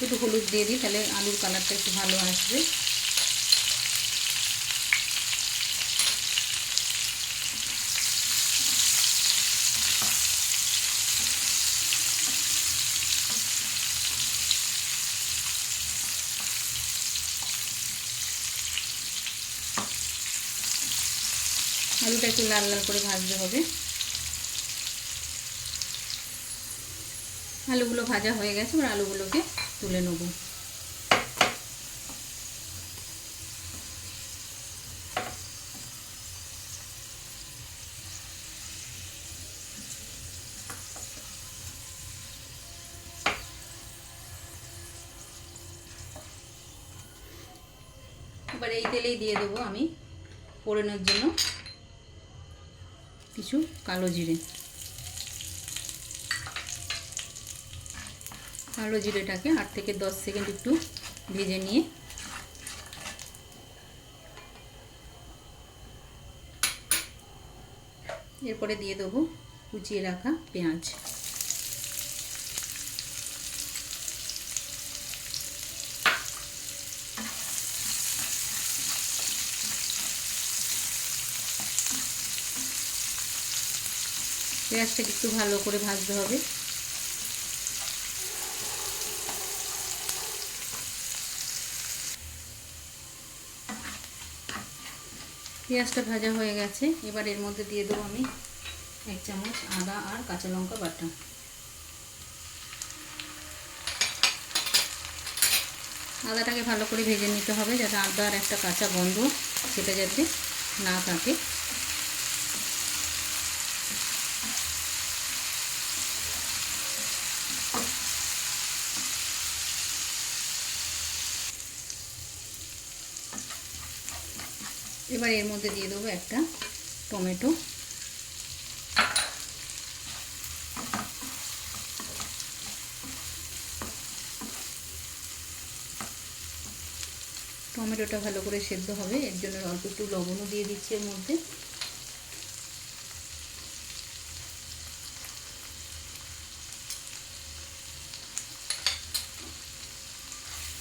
অল্প একটু হলুদ দিয়ে দিই, তাহলে আলুর কালারটা একটু ভালো আসবে। আলুটা একটু লাল লাল করে ভাজতে হবে। আলুগুলো ভাজা হয়ে গেছে, এবার আলুগুলোকে তুলে নেব। এবার এই তেলেই দিয়ে দেবো আমি ফোড়নের জন্য কিছু কালো জিরে। কালো জিরেটাকে 8 থেকে 10 সেকেন্ড একটু ভেজে নিয়ে এরপরে দিয়ে দেবো কুচিয়ে রাখা পেঁয়াজ। পেঁয়াজটাকে একটু ভালো করে ভাজতে হবে। পেঁয়াজটা ভাজা হয়ে গেছে, এবার এর মধ্যে দিয়ে দেবো আমি 1 চামচ আদা আর কাঁচা লঙ্কা বাটা। আদাটাকে ভালো করে ভেজে নিতে হবে, যাতে আদার একটা কাঁচা গন্ধ সেটা যাতে না থাকে। এবার এর মধ্যে দিয়ে দেবো একটা টমেটো। টমেটোটা ভালো করে সেদ্ধ হবে, এর জন্য অল্প একটু লবণও দিয়ে দিচ্ছি এর মধ্যে।